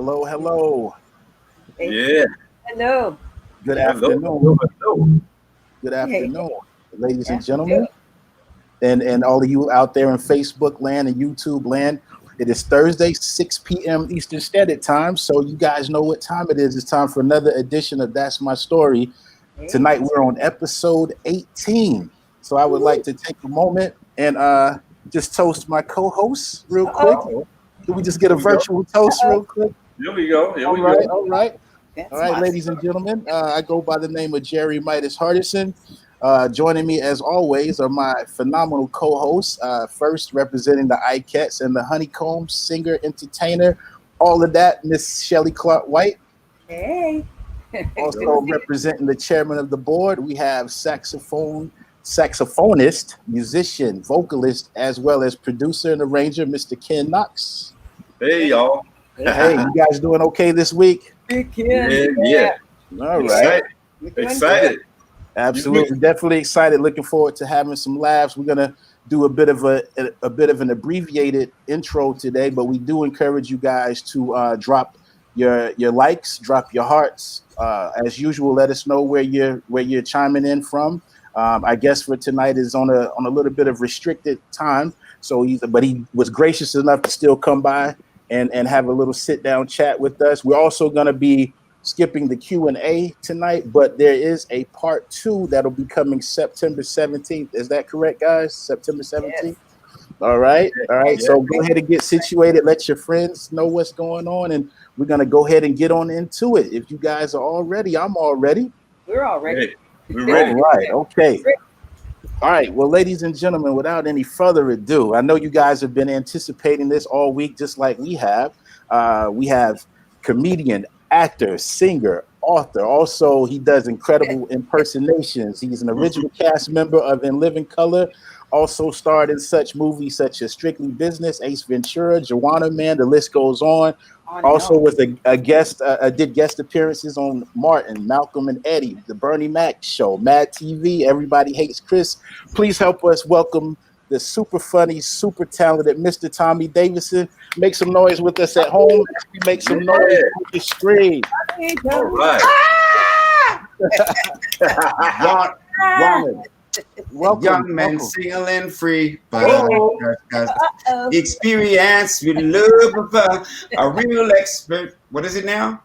Hello, hello. Yeah. Hello. Good Hello. afternoon. Hello. Good Hey. afternoon, ladies and Afternoon. gentlemen, and all of you out there in Facebook land and YouTube land. It is Thursday, 6 p.m. Eastern Standard Time, so you guys know what time it is. It's time for another edition of That's My Story. Tonight we're on episode 18. So I would like to take a moment and just toast my co-hosts real quick. Can we just get a virtual toast real quick? Here we go. All right. That's All right, my ladies and gentlemen, I go by the name of Jerry Midas Hardison. Joining me, as always, are my phenomenal co-hosts. First, representing the ICATs and the Honeycomb, singer, entertainer, all of that, Miss Shelly Clark White. Hey. Also representing the chairman of the board, we have saxophonist, musician, vocalist, as well as producer and arranger, Mr. Ken Knox. Hey, y'all. Hey, you guys doing okay this week? Yeah. All right. Excited. Absolutely, definitely excited. Looking forward to having some laughs. We're gonna do a bit of an abbreviated intro today, but we do encourage you guys to drop your likes, drop your hearts. As usual, let us know where you're chiming in from. I guess for tonight is on a little bit of restricted time, so he was gracious enough to still come by and have a little sit down chat with us. We're also gonna be skipping the Q&A tonight, but there is a part 2 that'll be coming September 17th. Is that correct, guys? September 17th? Yes. All right. Yeah. So go ahead and get situated. Let your friends know what's going on, and we're going to go ahead and get on into it. If you guys are all ready, I'm all ready. We're all ready. We're ready. All right. Okay. All right. Well, ladies and gentlemen, without any further ado, I know you guys have been anticipating this all week, just like we have. We have comedian, actor, singer, author. Also, he does incredible impersonations. He's an original cast member of In Living Color. Also starred in such movies such as Strictly Business, Ace Ventura, Joanna Man. The list goes on. Also was a guest, did guest appearances on Martin, Malcolm and Eddie, The Bernie Mac Show, Mad TV, Everybody Hates Chris. Please help us welcome the super funny, super talented Mr. Tommy Davidson. Make some noise with us at home. Make some noise with the screen. All right. Welcome, young men sailing free, but experience with love of a real expert. What is it now?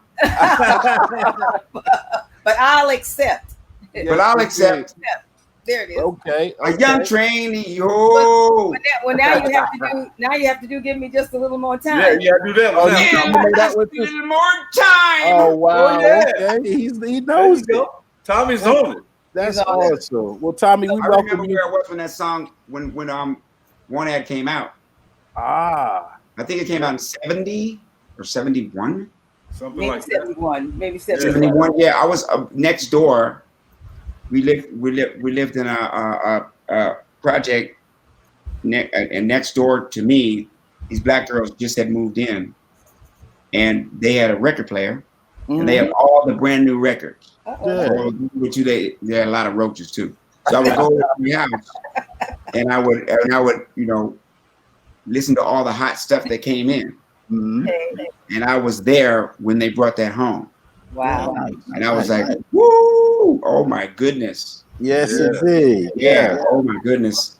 But I'll accept. But I'll accept. There it is. Okay. A young trainee. Yo. Well, now you have to do. Give me just a little more time. Yeah, you gotta do that. A little more time. Oh wow. Oh, yeah. Okay. He knows it. Tommy's on it. That's awesome. Well, Tommy, we welcome remember you. where I was when that song when One Ad came out. I think it came out in 70 or 71. Something maybe like 71. Maybe 71. Yeah, I was next door. We lived in a project, and next door to me, these black girls just had moved in, and they had a record player, and they had all the brand new records. Which they had a lot of roaches too. So I would go to the house, and I would listen to all the hot stuff that came in, and I was there when they brought that home. Wow. And I was like, woo! Oh my goodness. Yes, indeed. Yeah. Oh my goodness.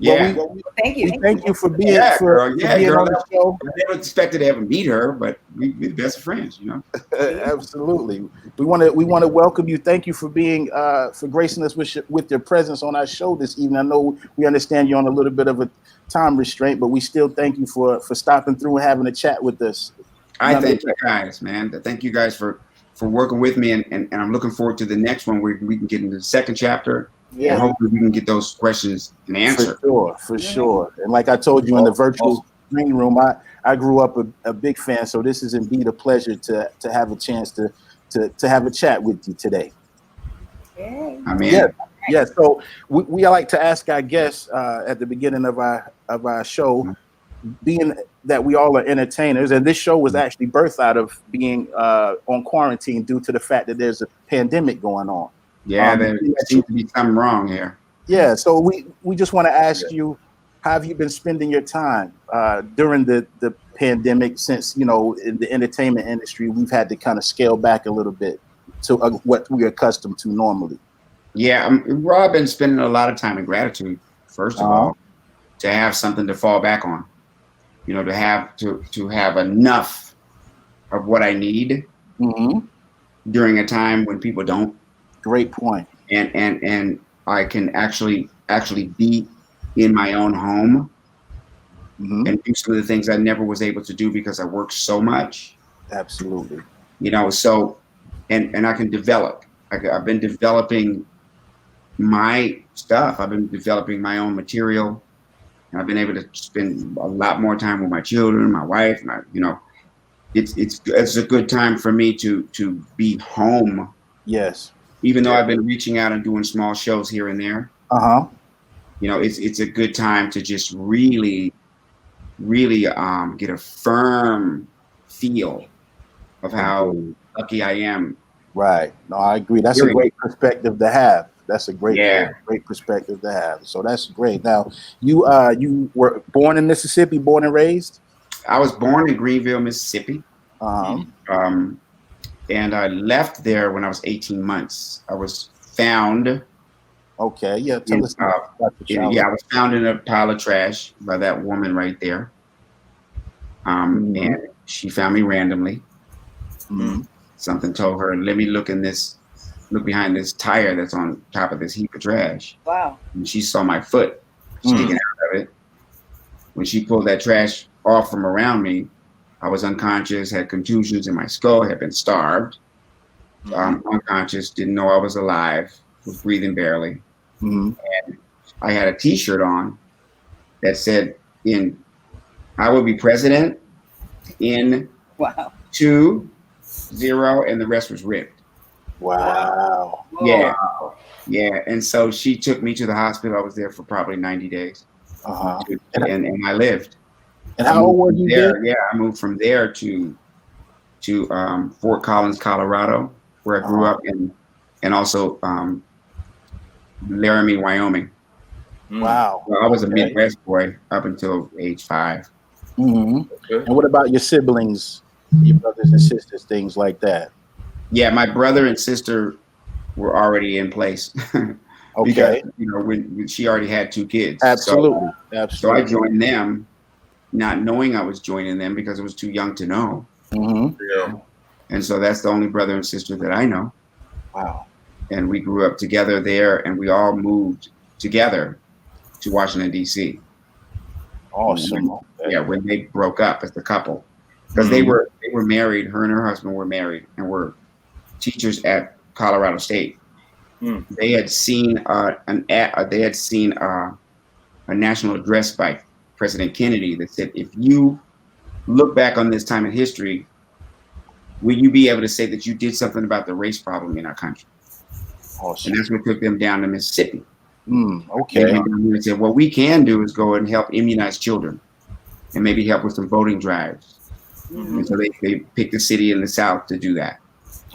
Yeah. Well, thank you. Thank you for being girl, on the show. I never expected to ever meet her, but we're best friends, Absolutely. We want to welcome you. Thank you for being for gracing us with your presence on our show this evening. I know we understand you're on a little bit of a time restraint, but we still thank you for stopping through and having a chat with us. I thank you guys, man. Thank you guys for working with me, and I'm looking forward to the next one where we can get into the second chapter. Yeah, and hopefully we can get those questions and answered. For sure. And like I told you in the virtual green room, I grew up a big fan, so this is indeed a pleasure to have a chance to have a chat with you today. I mean, yeah. So we like to ask our guests at the beginning of our show, being that we all are entertainers, and this show was actually birthed out of being on quarantine due to the fact that there's a pandemic going on. Yeah, there seems to be something wrong here. Yeah, so we just want to ask you, how have you been spending your time during the pandemic? Since in the entertainment industry, we've had to kind of scale back a little bit to what we're accustomed to normally. Yeah, well, I've been spending a lot of time in gratitude. First of all, to have something to fall back on, to have enough of what I need during a time when people don't. Great point. And I can actually be in my own home and do some of the things I never was able to do because I worked so much. Absolutely. So and I can develop. I've been developing my stuff. I've been developing my own material. And I've been able to spend a lot more time with my children, my wife, and it's a good time for me to be home. Yes. Even though I've been reaching out and doing small shows here and there. It's a good time to just really get a firm feel of how lucky I am. Right. No, I agree. That's a great perspective to have. That's a great perspective to have. So that's great. Now, you were born in Mississippi, born and raised? I was born in Greenville, Mississippi. And I left there when I was 18 months. I was found. Okay, yeah. Tell us about the child. Yeah, I was found in a pile of trash by that woman right there. And she found me randomly. Something told her, let me look behind this tire that's on top of this heap of trash. Wow. And she saw my foot sticking out of it. When she pulled that trash off from around me, I was unconscious, had contusions in my skull, had been starved, unconscious, didn't know I was alive, was breathing barely. And I had a T-shirt on that said, I will be president in 2-0, and the rest was ripped. Wow. Yeah. Yeah. And so she took me to the hospital. I was there for probably 90 days. And I lived. And how old were you there? Yeah, I moved from there to Fort Collins, Colorado, where I grew up, and also Laramie, Wyoming. Wow. Well, I was a Midwest boy up until age 5. And what about your siblings, your brothers and sisters, things like that? Yeah, my brother and sister were already in place. Because, when she already had 2 kids. Absolutely. So I joined them, not knowing I was joining them because I was too young to know. And so that's the only brother and sister that I know. Wow. And we grew up together there, and we all moved together to Washington, D.C. Awesome. When they broke up as a couple. Because they were married, her and her husband were married and were teachers at Colorado State. They had seen a national address by President Kennedy that said, if you look back on this time in history, will you be able to say that you did something about the race problem in our country? Awesome. And that's what took them down to Mississippi. Okay. They went down there and said, what we can do is go and help immunize children and maybe help with some voting drives. And so they picked a city in the South to do that.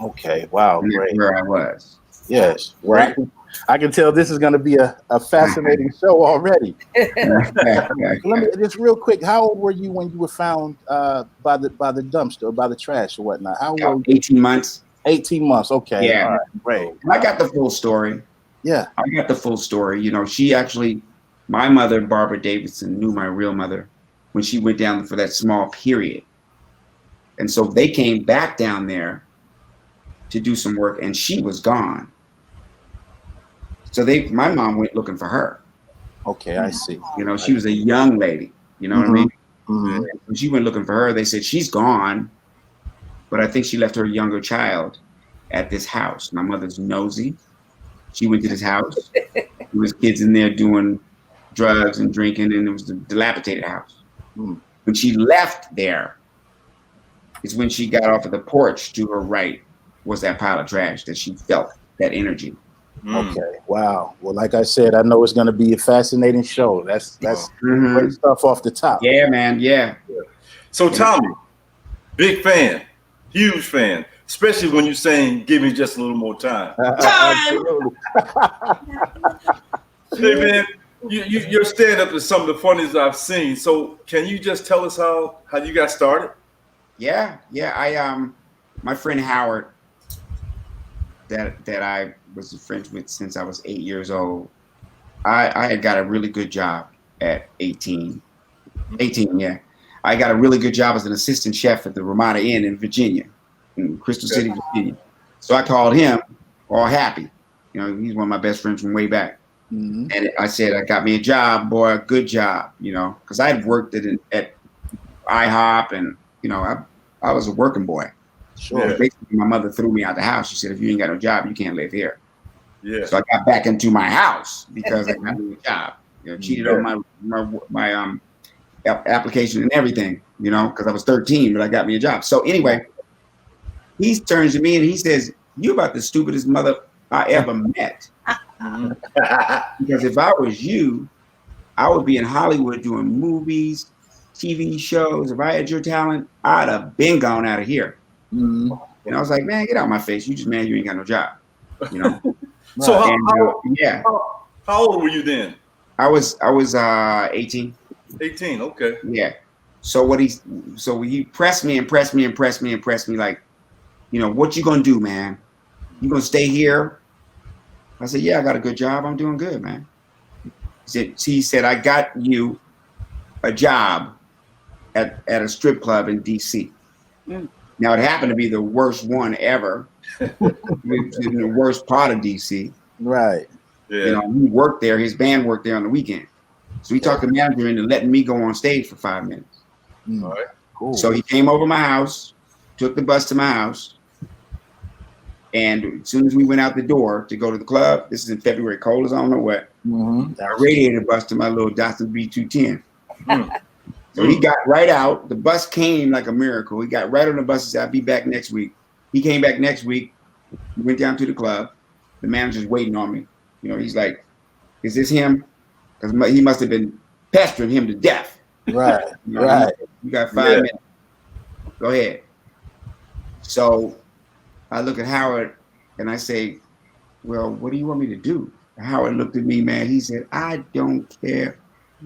Okay. Wow. And great. that's where I was. Yes. Well, I can tell this is going to be a fascinating show already. Let me just real quick. How old were you when you were found by the dumpster, by the trash or whatnot? How old? 18 months. 18 months. Okay. Yeah. All right. Great. I got the full story. Yeah. I got the full story. She actually, my mother, Barbara Davidson, knew my real mother when she went down for that small period. And so they came back down there to do some work, and she was gone. So my mom went looking for her. Okay, I see. She was a young lady. You know what I mean? When she went looking for her, they said she's gone, but I think she left her younger child at this house. My mother's nosy. She went to this house. There was kids in there doing drugs and drinking, and it was a dilapidated house. When she left there, is when she got off of the porch. To her right was that pile of trash that she felt that energy. Okay. Wow. Well, like I said, I know it's going to be a fascinating show. That's great stuff off the top. Yeah, man. Yeah. So Tommy, big fan, huge fan, especially when you're saying, "Give me just a little more time." Time. Hey man, Your stand up is some of the funniest I've seen. So can you just tell us how you got started? Yeah. I my friend Howard, that I was friends with since I was 8 years old. I had got a really good job at 18. 18, yeah. I got a really good job as an assistant chef at the Ramada Inn in Virginia, in Crystal City, Virginia. So I called him all happy. You know, he's one of my best friends from way back. Mm-hmm. And I said, I got me a job, boy, a good job, you know, because I had worked at IHOP and, you know, I was a working boy. Sure. Yeah. Basically, my mother threw me out the house. She said, if you ain't got no job, you can't live here. Yeah. So I got back into my house because I got me a job. You know, cheated Yeah. on my application and everything, you know, because I was 13, but I got me a job. So anyway, he turns to me and he says, "You about the stupidest mother I ever met." Because if I was you, I would be in Hollywood doing movies, TV shows. If I had your talent, I'd have been gone out of here. Mm-hmm. And I was like, man, get out of my face. You just mad you ain't got no job, you know? So Yeah. how old were you then? I was 18. 18. Okay. Yeah. So he pressed me like, you know, what you gonna do, man? You gonna stay here? I said, yeah, I got a good job. I'm doing good, man. He said, I got you a job at a strip club in DC. Mm. Now it happened to be the worst one ever. It was in the worst part of DC. Right. Yeah. You know, he worked there. His band worked there on the weekend. So he talked the manager into letting me go on stage for 5 minutes. Mm. All right. Cool. So he came over my house, took the bus to my house. And as soon as we went out the door to go to the club, this is in February, cold as I don't know what, Mm-hmm. I radiated bus to my little Datsun B210. Mm. So he got right out. The bus came like a miracle. He got right on the bus and said, I'll be back next week. He came back next week. We went down to the club. The manager's waiting on me. You know, he's like, is this him? Because he must have been pestering him to death. Right. You know, Right. You got 5 minutes. Go ahead. So I look at Howard and I say, well, what do you want me to do? Howard looked at me, man. He said, I don't care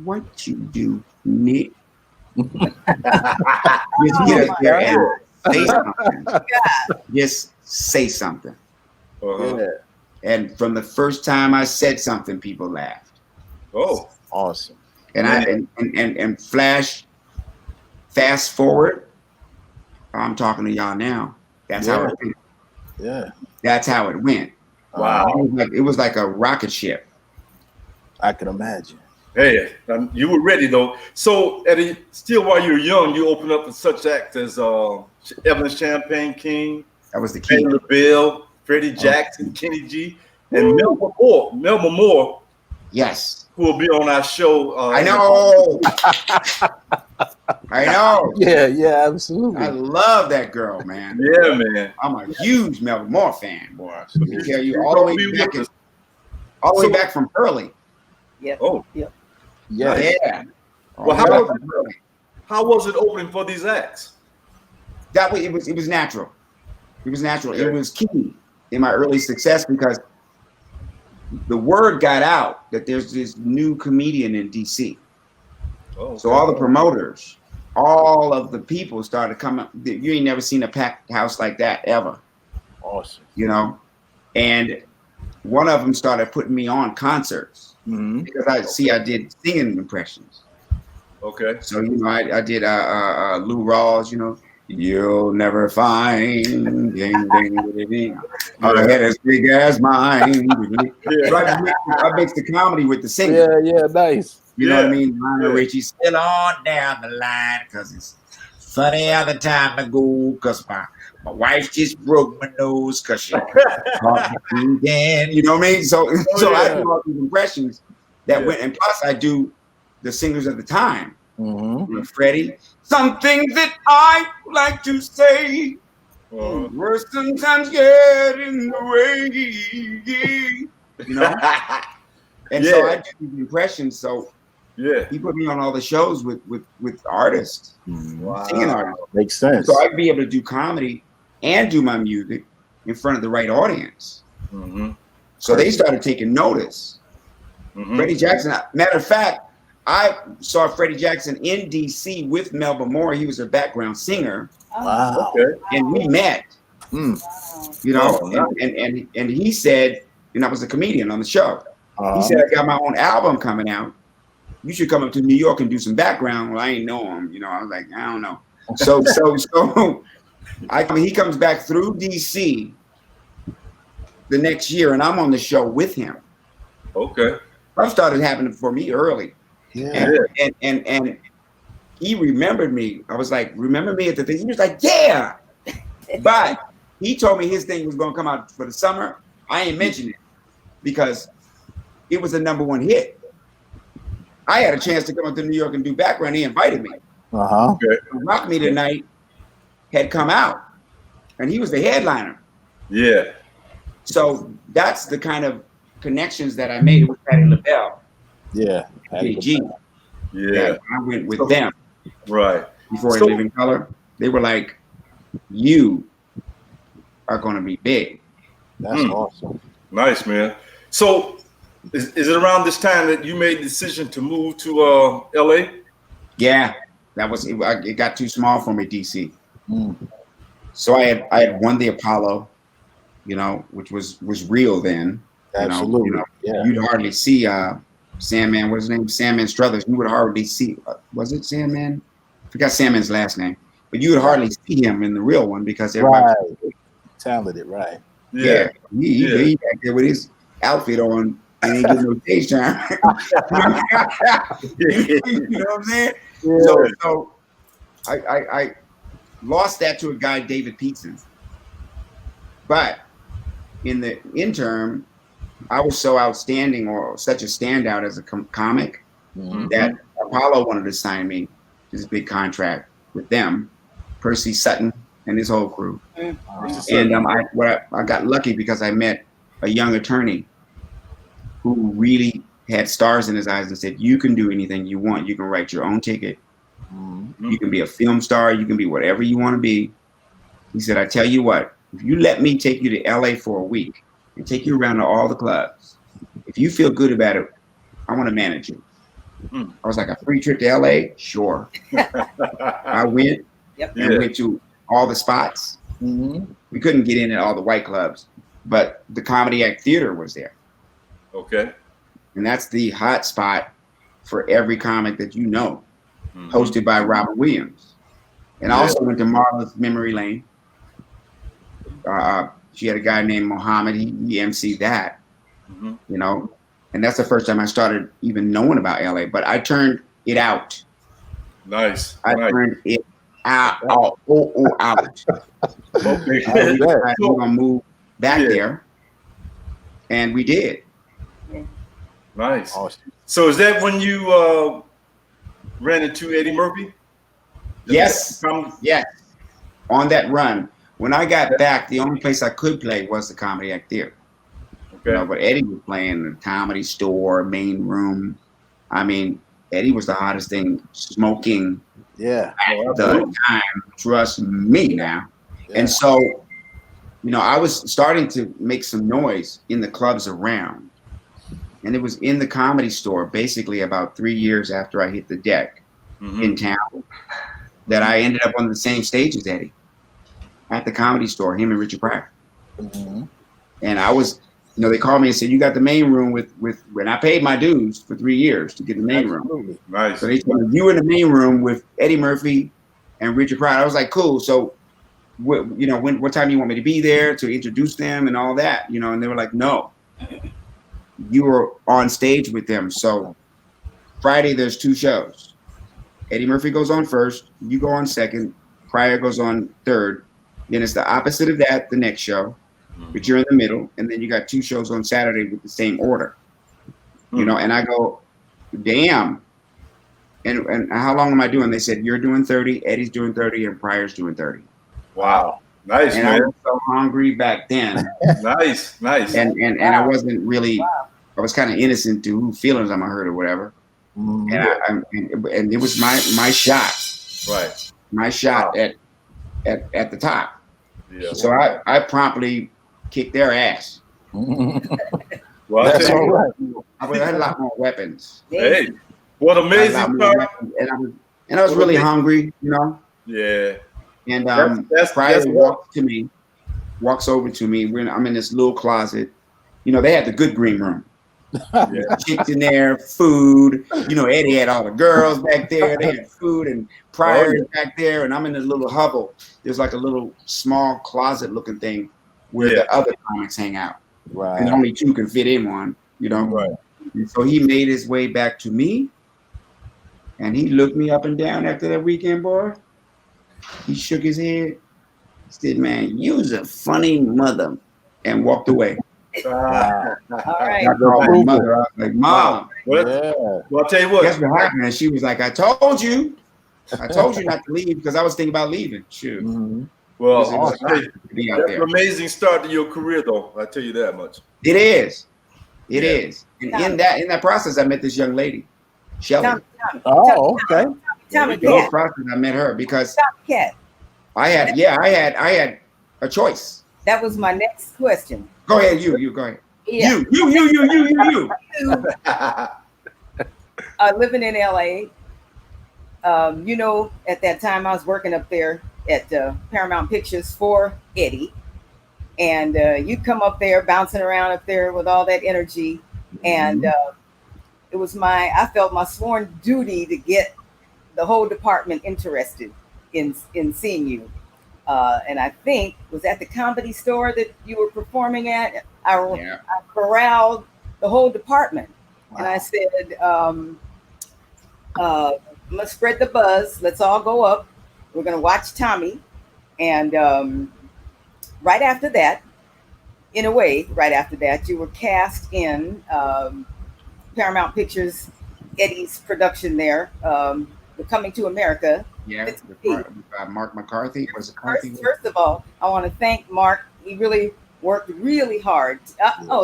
what you do, Nick. Just get up there and say something. Just say something. Uh-huh. Yeah. And from the first time I said something, people laughed. Oh. Awesome. And fast forward, I'm talking to y'all now. That's how it went. Yeah. That's how it went. Wow. It was like a rocket ship. I can imagine. Hey, you were ready though. So, Eddie, still while you were young, you opened up for such acts as Evelyn Champagne King, That was the key. Taylor Bill, Freddie Jackson, Kenny G, and Melba Moore, Yes. who will be on our show. I know. I know. Yeah, absolutely. I love that girl, man. Yeah, man. I'm a huge Melba Moore fan, boy. Let me tell you, She's all the gonna way be back, with us. back from Pearly. Yep. Oh. Yep. Yeah. Yeah. Well, how was it opening for these acts? That way, it was natural. It was natural. Okay. It was key in my early success because the word got out that there's this new comedian in DC. Oh, So all the promoters, all of the people started coming. You ain't never seen a packed house like that ever, Awesome. you know? And one of them started putting me on concerts Mm-hmm. because I did singing impressions. Okay. So, you know, I did Lou Rawls, you know, you'll never find ding, ding, ding, ding. A head as big as mine. Yeah. So I mixed the comedy with the singing. Yeah, nice. You know what I Yeah. mean? Lionel Yeah. Richie, still on down the line because it's funny all the time ago because my wife just broke my nose because she caught me again. You know what I mean? So I do all these impressions that went, and plus I do the singers of the time. Mm-hmm. You know, Freddie, some things that I like to say were sometimes get in the way. You know? And so I do these impressions. So Yeah. he put me on all the shows with artists, singing artists. Makes sense. So I'd be able to do comedy and do my music in front of the right audience. Mm-hmm. So they started taking notice. Freddie Jackson. Matter of fact, I saw Freddie Jackson in D.C. with Melba Moore. He was a background singer. Wow. Okay. And we met. Mm. You know, Oh, nice. and he said, and I was a comedian on the show. He said, I got my own album coming out. You should come up to New York and do some background. Well, I ain't know him. You know, I was like, I don't know. So he comes back through DC the next year, and I'm on the show with him. Okay. Stuff started happening for me early. Yeah. And he remembered me. I was like, remember me at the thing? He was like, yeah. But he told me his thing was going to come out for the summer. I ain't mentioned it because it was a #1 hit. I had a chance to come up to New York and do background. He invited me. Okay. Rock Me Tonight had come out, and he was the headliner. Yeah. So that's the kind of connections that I made with Patti LaBelle. Yeah. KG. Yeah. I went with them. Right. Before I Live in Color. They were like, you are going to be big. That's awesome. Nice, man. So is it around this time that you made the decision to move to LA? Yeah, that was it. Got too small for me, DC. So I had won the Apollo, you know, which was real then. Absolutely. You know, yeah. You'd hardly see Sandman. What's his name? Sandman Struthers. You would hardly see. Was it Sandman? I forgot Sandman's last name. But you would hardly see him in the real one because everybody talented, right? Yeah. He back there with his outfit on and ain't getting no stage time. You know what I'm saying? Yeah. So I lost that to a guy, David Peetson. But in the interim, I was so outstanding or such a standout as a comic that Apollo wanted to sign me to this big contract with them, Percy Sutton and his whole crew. And I got lucky because I met a young attorney who really had stars in his eyes and said, you can do anything you want. You can write your own ticket. You can be a film star. You can be whatever you want to be. He said, I tell you what, if you let me take you to LA for a week and take you around to all the clubs, if you feel good about it, I want to manage you. I was like, a free trip to LA? Sure. I went and went to all the spots. We couldn't get in at all the white clubs, but the Comedy Act Theater was there. Okay. And that's the hot spot for every comic that you know, hosted by Robert Williams. And I also went to Marla's Memory Lane. She had a guy named Mohammed. He emceed that, you know. And that's the first time I started even knowing about LA. But I turned it out. Nice. I turned it out. Out. Okay. We're gonna move back there, and we did. Nice. Awesome. So is that when you ran into Eddie Murphy? Yes. Yes. On that run, when I got back, the only place I could play was the Comedy Act Theater. Okay. You know, but Eddie was playing the Comedy Store, Main Room. I mean, Eddie was the hottest thing, smoking. Yeah. At the time, trust me now. Yeah. And so, you know, I was starting to make some noise in the clubs around. And it was in the Comedy Store basically about 3 years after I hit the deck in town that I ended up on the same stage as Eddie at the Comedy Store, him and Richard Pryor. And I was, you know, they called me and said, you got the main room with when I paid my dues for 3 years to get the main room. Nice. So they told me, you in the main room with Eddie Murphy and Richard Pryor. I was like, cool. So, you know, what time do you want me to be there to introduce them and all that? You know, and they were like, no. You were on stage with them. So Friday, there's 2 shows. Eddie Murphy goes on first. You go on second. Pryor goes on third. Then it's the opposite of that, the next show. But you're in the middle. And then you got 2 shows on Saturday with the same order. You know, and I go, damn. And how long am I doing? They said, you're doing 30, Eddie's doing 30, and Pryor's doing 30. Wow. Nice, and man. I was so hungry back then. Nice. And I wasn't really, I was kind of innocent to who feelings I might hurt or whatever. And and it was my shot. Right. My shot at the top. Yeah. So I promptly kicked their ass. Well, I That's tell you all what. right. I had a lot more weapons. Hey, what I had a lot amazing more part. weapons, and I was really hungry, Yeah. And That's Friday what. walks over to me when I'm in this little closet. They had the good green room. Yeah. Chicks in there, food. Eddie had all the girls back there. They had food and Pryor's back there, and I'm in this little hovel. There's like a little small closet looking thing where Yeah. the other comics hang out, Right. and only two can fit in one. Right. And so he made his way back to me, and he looked me up and down after that weekend, boy. He shook his head, said, "Man, you's a funny mother," and walked away. All right. I called my mother. I was like, "Mom, Yeah. Well, I'll tell you what. guess what happened?" And she was like, "I told you not to leave because I was thinking about leaving." Shoot. Mm-hmm. Well, It was I'll tell you, to be out that's there. an amazing start to your career, though. I tell you that much. It is. It Yeah. is. And in that process, I met this young lady, Shelly. Tommy, Oh, okay. Tommy In this Cat. process, I met her because Tommy Cat. I had a choice. That was my next question. Go ahead, you go ahead. Yeah. You. Living in LA, at that time I was working up there at Paramount Pictures for Eddie, and you'd come up there bouncing around up there with all that energy, and it was I felt my sworn duty to get the whole department interested in seeing you. And I think was at the Comedy Store that you were performing at. I corralled the whole department, and I said, let's spread the buzz. Let's all go up. We're going to watch Tommy. And right after that, you were cast in Paramount Pictures, Eddie's production there, The Coming to America. Yeah, Mark McCarthy. First of all, I want to thank Mark. He really worked really hard.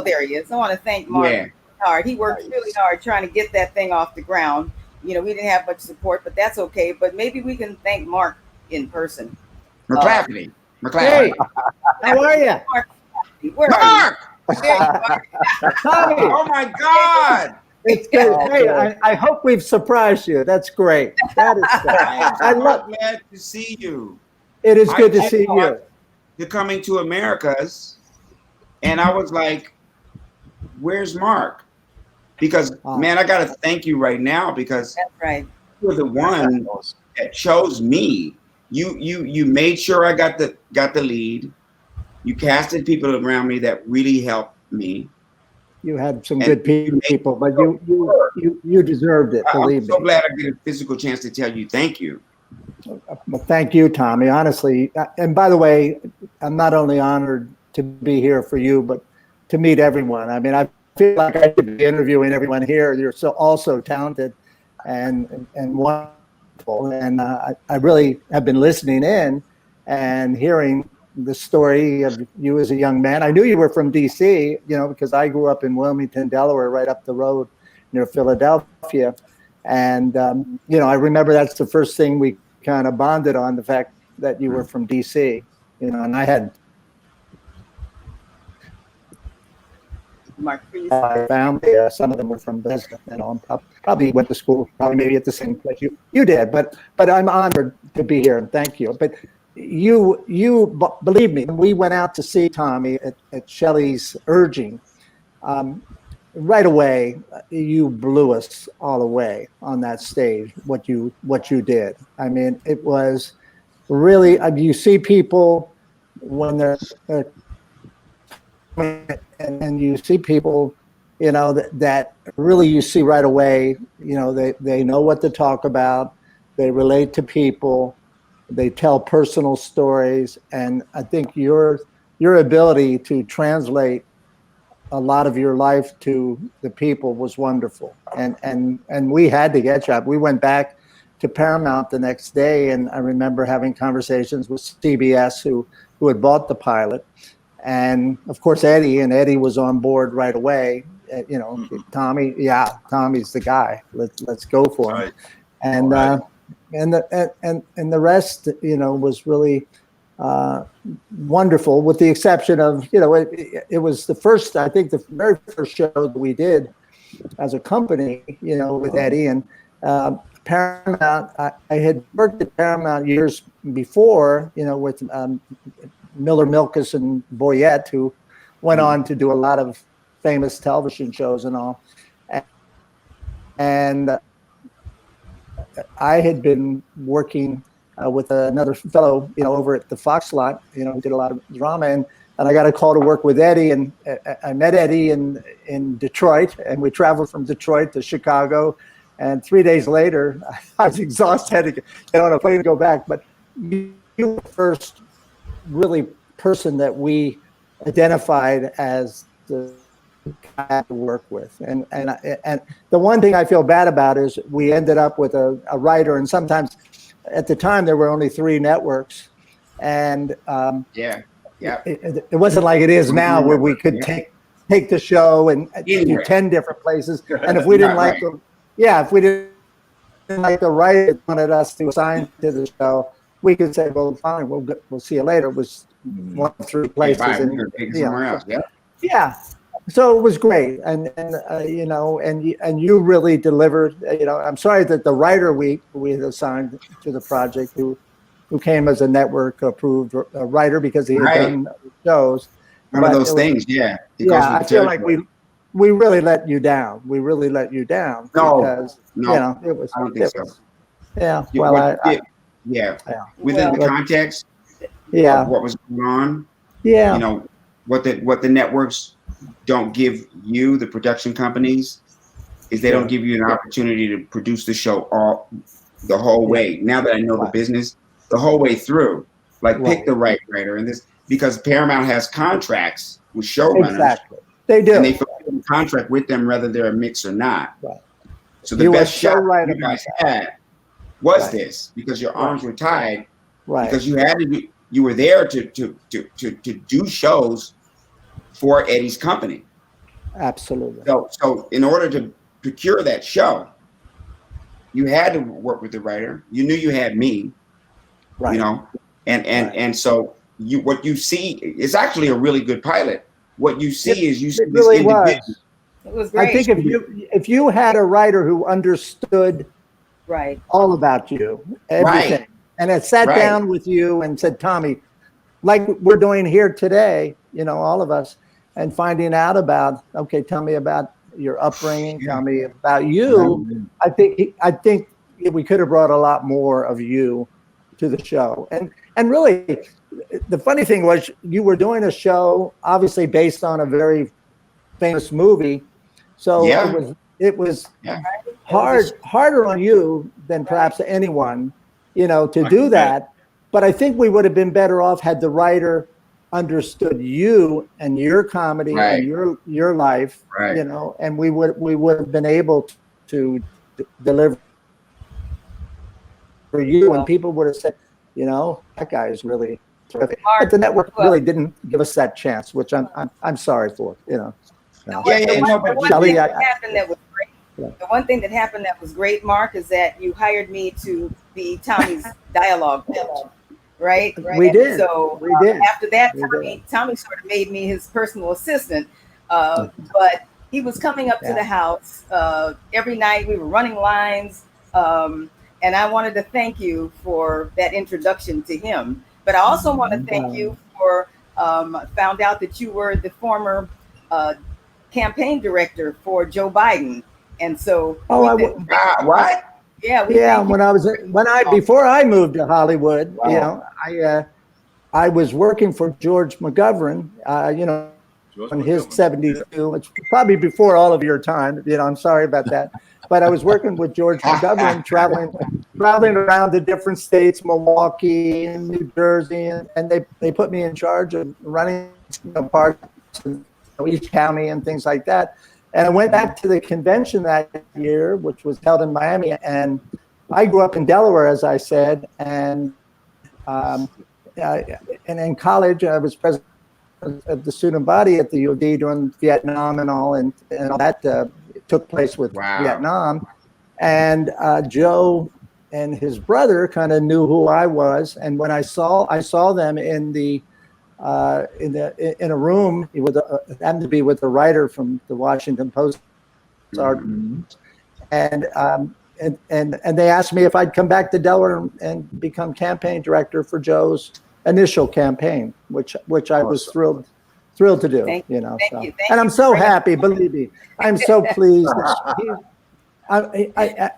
There he is. I want to thank Mark hard. He worked really hard trying to get that thing off the ground. We didn't have much support, but that's okay. But maybe we can thank Mark in person. McClafferty. Hey, how are you? Mark! Tommy, Oh my God! it's good. Hey, I hope we've surprised you. That's great. That is I'm glad to see you. It is good to see you. The Coming to Americas, and I was like, "Where's Mark?" Because man, I gotta thank you right now because That's right. you were the one that chose me. You made sure I got the lead. You casted people around me that really helped me. You had some good people, but you deserved it. Believe I'm so me. glad I get a physical chance to tell you thank you. Well, thank you, Tommy. Honestly, and by the way, I'm not only honored to be here for you, but to meet everyone. I mean, I feel like I should be interviewing everyone here. You're all so talented and wonderful, and I really have been listening in and hearing the story of you as a young man. I knew you were from DC, because I grew up in Wilmington, Delaware, right up the road near Philadelphia. And, I remember that's the first thing we kind of bonded on, the fact that you were from DC, and I had Mark, please. my family, some of them were from Bethesda, probably went to school, probably maybe at the same place you did, but I'm honored to be here and thank you. But you believe me, we went out to see Tommy at Shelly's urging. Right away, you blew us all away on that stage. What you did. I mean, it was really. You see people when they're and you see people, that really you see right away. They know what to talk about. They relate to people. They tell personal stories, and I think your ability to translate a lot of your life to the people was wonderful. And we had to get you up. We went back to Paramount the next day, and I remember having conversations with CBS who had bought the pilot, and of course Eddie was on board right away. Tommy's the guy. Let's go for him. And and the rest, was really wonderful, with the exception of, it was the first, I think the very first show that we did as a company, with Eddie and Paramount. I had worked at Paramount years before, with Miller, Milkus, and Boyette, who went on to do a lot of famous television shows and all. And I had been working with another fellow, over at the Fox lot, who did a lot of drama, and I got a call to work with Eddie, and I met Eddie in Detroit, and we traveled from Detroit to Chicago, and 3 days later, I was exhausted, had to get on a plane to go back, but you were the first really person that we identified as the guy to work with, and the one thing I feel bad about is we ended up with a writer, and sometimes at the time there were only 3 networks, and it wasn't like it is now where we could take the show and do 10 different places, and if we didn't like them, if we didn't like the writer that wanted us to assign to the show, we could say, well, fine, we'll see you later. It was 1 of 3 places, somewhere else. So it was great, and you really delivered. I'm sorry that the writer we had assigned to the project, who came as a network approved writer because he had done shows. One of those things, I feel like we really let you down. We really let you down because it was. I don't think so. Yeah. Within the context. Of what was going on. What the networks don't give you, the production companies, is they don't give you an opportunity to produce the show the whole way. Now that I know the business, the whole way through, pick the right writer, and this because Paramount has contracts with showrunners. Exactly, they do, and they fulfill a contract with them whether they're a mix or not. Right. So the best shot you guys had was this, because your arms were tied, because you had to be. You were there to do shows for Eddie's company. Absolutely. So in order to procure that show, you had to work with the writer. You knew you had me, and so what you see is actually a really good pilot. What you see is this really individual. It was great. I think if you had a writer who understood all about you, everything. And I sat down with you and said, Tommy, like we're doing here today, all of us, and finding out about, tell me about your upbringing, tell me about you. I think we could have brought a lot more of you to the show. And really, the funny thing was you were doing a show, obviously based on a very famous movie. So it was harder on you than perhaps anyone, to do that. But I think we would have been better off had the writer understood you and your comedy and your life, and we would have been able to deliver for you, and people would have said, that guy is really terrific. But the network really didn't give us that chance, which I'm sorry for, The one thing that happened that was great, Mark, is that you hired me to be Tommy's dialogue coach, right? We did. So we did. After that, Tommy sort of made me his personal assistant. But he was coming up to the house every night. We were running lines. And I wanted to thank you for that introduction to him. But I also want to thank you for found out that you were the former campaign director for Joe Biden. And so what? Before I moved to Hollywood, I was working for George McGovern, in his 72. It's probably before all of your time. I'm sorry about that. But I was working with George McGovern, traveling around the different states, Milwaukee and New Jersey, and they put me in charge of running parts in each county and things like that. And I went back to the convention that year, which was held in Miami. And I grew up in Delaware, as I said. And in college, I was president of the student body at the U of D during Vietnam and all that took place with Vietnam. And Joe his brother kind of knew who I was, and when I saw them in a room with happened to be with a writer from the Washington Post, and they asked me if I'd come back to Delaware and become campaign director for Joe's initial campaign, which I was thrilled to do. Thank you. And I'm so happy. Believe me, I'm so pleased. I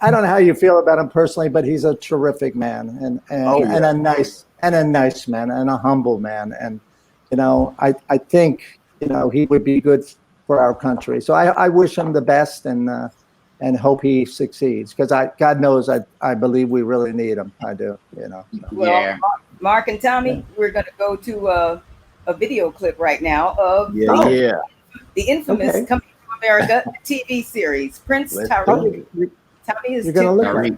don't know how you feel about him personally, but he's a terrific man and a nice man and a humble man. And I think he would be good for our country. So I wish him the best and hope he succeeds, because God knows I believe we really need him. I do. So. Well, Mark and Tommy, we're going to go to a video clip right now of the infamous Coming to America TV series, Prince Tariq. Tommy is going to look at it.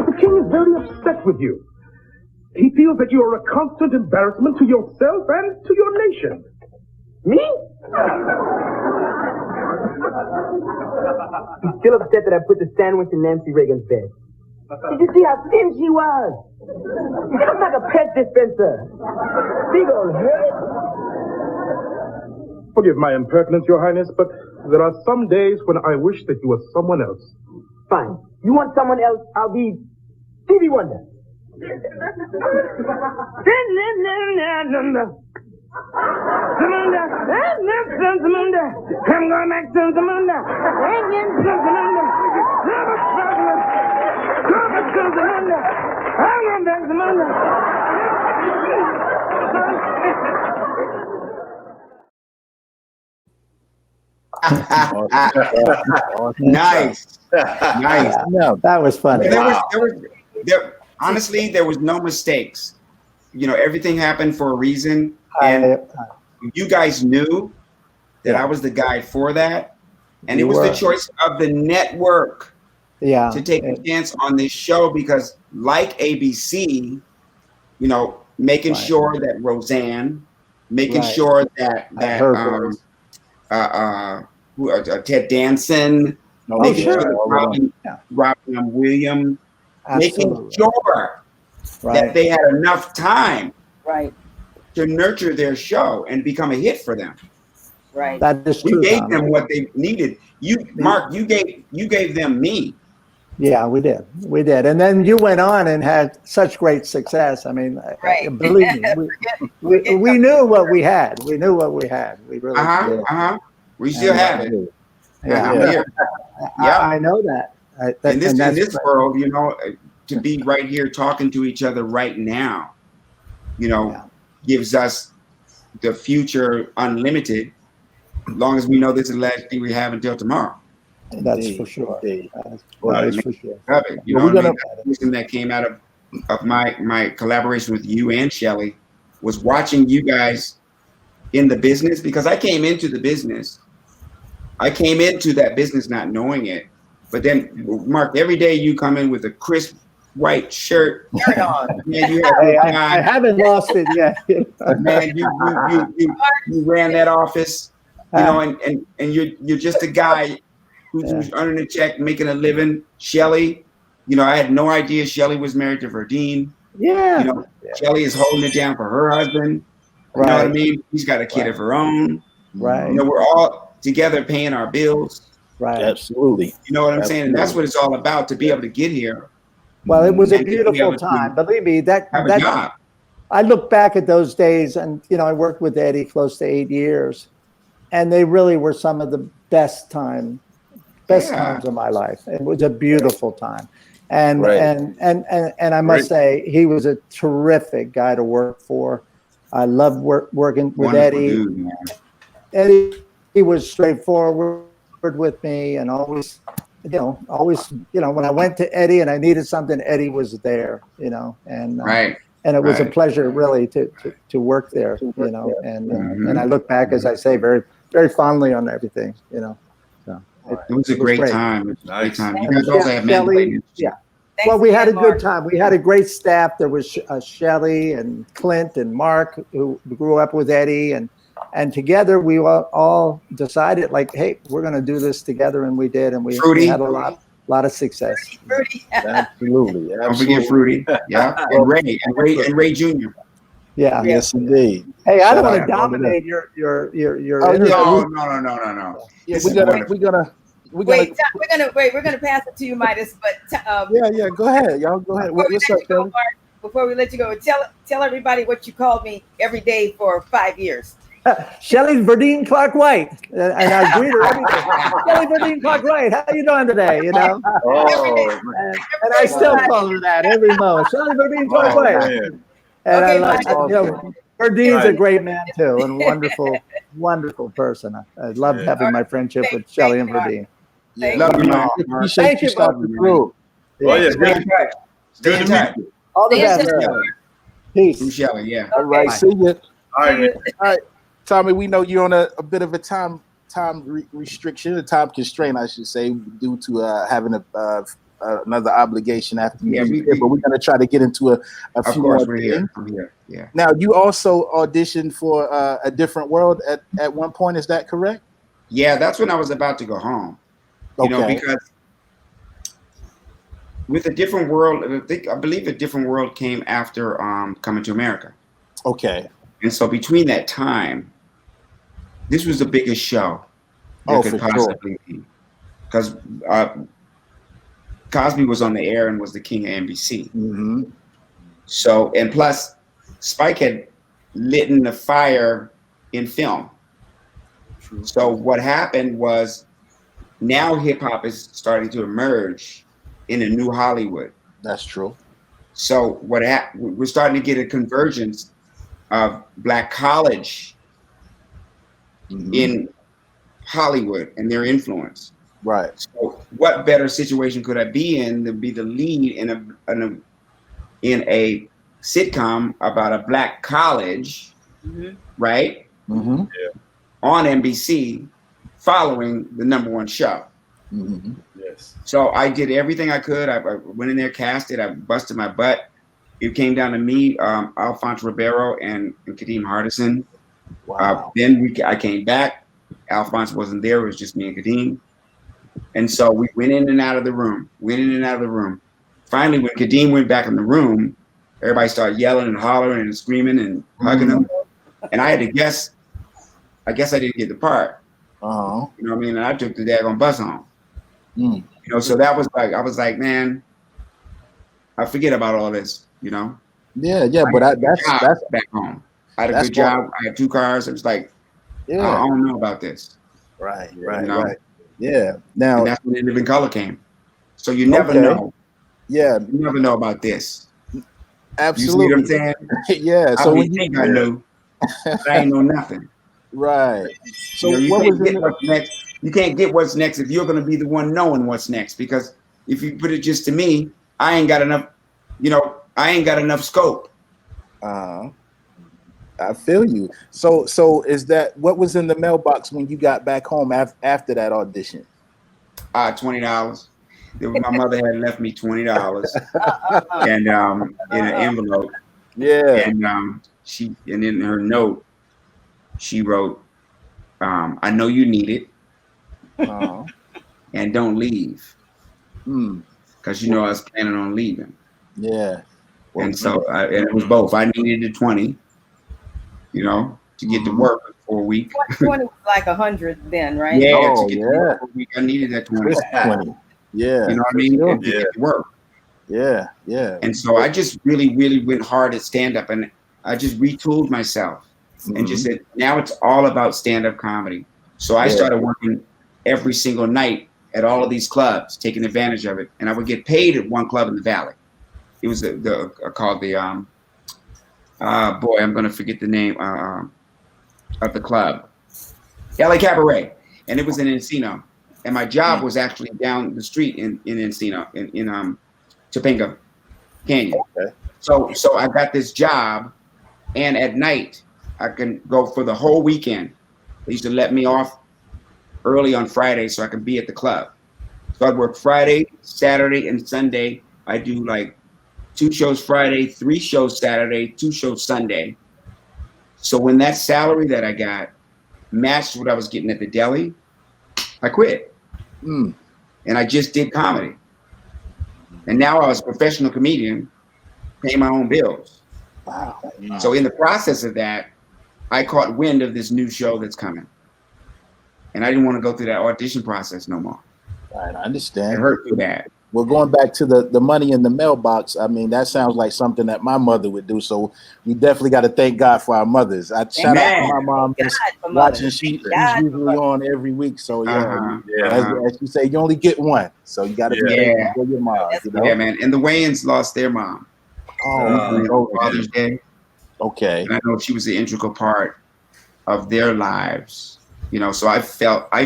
The king is very upset with you. He feels that you are a constant embarrassment to yourself and to your nation. Me? He's still upset that I put the sandwich in Nancy Reagan's bed. Did you see how thin she was? She looks like a pet dispenser. Big old head. Forgive my impertinence, Your Highness, but there are some days when I wish that you were someone else. Fine. You want someone else? I'll be Stevie Wonder. I'm going back to Zamunda. Nice. No, that was funny. Honestly, there was no mistakes. Everything happened for a reason, and you guys knew that I was the guy for that, and it was the choice of the network to take a chance on this show, because, like ABC, making sure that Roseanne, making sure that Ted Danson, making sure that Robin Williams, making sure that they had enough time to nurture their show and become a hit for them. Right. That is true. We gave them what they needed. Mark, you gave them me. Yeah, we did. And then you went on and had such great success. I mean, believe me, we knew what we had. We knew what we had. We really did. We still have it. Yeah. I know that. In this world, to be right here talking to each other right now, gives us the future unlimited, as long as we know this is the last thing we have until tomorrow. That's for sure. That is for sure. The reason that came out of my collaboration with you and Shelly was watching you guys in the business, because I came into the business. I came into that business not knowing it. But then, Mark, every day you come in with a crisp white shirt on. Man, I haven't lost it yet. Man, you ran that office, and you're just a guy who's earning a check, making a living. Shelly, I had no idea Shelly was married to Verdine. Shelly is holding it down for her husband. You know what I mean? He's got a kid of her own. Right. We're all together paying our bills. Right. Absolutely. You know what I'm saying? And that's what it's all about, to be able to get here. Well, it was a beautiful time. Believe me, I look back at those days, and I worked with Eddie close to 8 years, and they really were some of the best times of my life. It was a beautiful time. And I must say, he was a terrific guy to work for. I loved working with Eddie. Dude, Eddie, he was straightforward with me, and always, when I went to Eddie and I needed something, Eddie was there, and it was a pleasure really to work there, and I look back, as I say, very, very fondly on everything, So it was a great time. You guys also have Shelly, well, we had a good time. We had a great staff. There was Shelly and Clint and Mark, who grew up with Eddie, and And together we all decided, like, hey, we're going to do this together, and we did, and we had a lot of success. Fruity. Absolutely. Don't forget Fruity. Yeah. And Ray Jr. Yeah. Yes, indeed. Hey, I don't Shout want to out. dominate your Oh, interview. No. Yeah, This we're is gonna wonderful. We're gonna pass it to you, Midas. But yeah. Go ahead, y'all. Go ahead. What's up, Shelly? before we let you go, tell everybody what you called me every day for 5 years. Shelly Verdine Clark White, and I greet her every day. Shelly Verdine Clark White, how you doing today? You know, and I still call her that every moment. Shelly Verdine Clark White. And Okay, Verdine's a great man too, and wonderful person. I loved having my friendship with Shelly and Verdine. Love you, man. Thank you, Stopping through. Oh yeah, Stay in touch. Stay in touch. All the best. Peace. Shelly, yeah. All right, see you. All right, man. Tommy, we know you're on a bit of a time restriction, a time constraint, I should say, due to having another obligation after you leave here, but we're going to try to get into a few more things. I'm here. Yeah. Now, you also auditioned for A Different World at one point. Is that correct? Yeah, that's when I was about to go home. You know, because with A Different World, I believe A Different World came after Coming to America. Okay. And so between that time, this was the biggest show that could possibly be. Because Cosby was on the air and was the king of NBC. Mm-hmm. So, and plus, Spike had lit the fire in film. True. So what happened was now hip hop is starting to emerge in a new Hollywood. That's true. So we're starting to get a convergence of Black college in Hollywood and their influence. Right. So what better situation could I be in to be the lead in a sitcom about a Black college, right? Mm-hmm. Yeah. On NBC, following the #1 show. Mm-hmm. Yes. So I did everything I could. I went in there, casted. I busted my butt. It came down to me, Alphonse Ribeiro, and Kadeem Hardison. Wow. Then I came back. Alphonse wasn't there. It was just me and Kadeem. And so we went in and out of the room. Finally, when Kadeem went back in the room, everybody started yelling and hollering and screaming and hugging him. And I had to guess. I guess I didn't get the part. Uh-huh. You know what I mean? And I took the daggone bus home. Mm. You know, so that was like, I was like, man, I forget about all this, you know? Yeah, but that's back home. I had a good job. I had 2 cars. It was like, I don't know about this. Right. You know? Right. Yeah. Now, and that's when Live in Color came. So you never know. Yeah. You never know about this. Absolutely. You see what I'm saying? Yeah. So when you think I knew, I ain't know nothing. Right. So you what was get what's next? You can't get what's next if you're going to be the one knowing what's next. Because if you put it just to me, I ain't got enough. You know, I ain't got enough scope. I feel you. So is that what was in the mailbox when you got back home after that audition? $20. My mother had left me $20 and in an envelope. Yeah. And and in her note, she wrote, I know you need it. And don't leave. Because you know I was planning on leaving. Yeah. And so and it was both. I needed the 20, you know, to get to work for a week. 20 was like 100 then, right? Yeah, to get to work for a week, I needed that 20. Yeah. You know what I mean? To get to work. Yeah. And so I just really went hard at stand-up, and I just retooled myself and just said, now it's all about stand-up comedy. So I started working every single night at all of these clubs, taking advantage of it. And I would get paid at one club in the Valley. It was called the boy, I'm gonna forget the name of the club. LA Cabaret. And it was in Encino. And my job was actually down the street in Encino, in Topanga Canyon. Okay. So I got this job, and at night I can go for the whole weekend. They used to let me off early on Friday so I could be at the club. So I'd work Friday, Saturday, and Sunday. I do like 2 shows Friday, 3 shows Saturday, 2 shows Sunday. So when that salary that I got matched what I was getting at the deli, I quit. Mm. And I just did comedy. And now I was a professional comedian, paying my own bills. Wow. So in the process of that, I caught wind of this new show that's coming. And I didn't want to go through that audition process no more. All right, I It understand. hurt too bad. Well, going back to the money in the mailbox, I mean, that sounds like something that my mother would do. So we definitely got to thank God for our mothers. I shout out to my mom God just for watching. mothers. She's God for usually on every week. So yeah, Uh-huh. as you say, you only get one. So you got to be Yeah. thankful for your mom. You know? Yeah, man. And the Wayans lost their mom Oh, on Father's Day. okay. And I know she was an integral part of their lives. You know, so I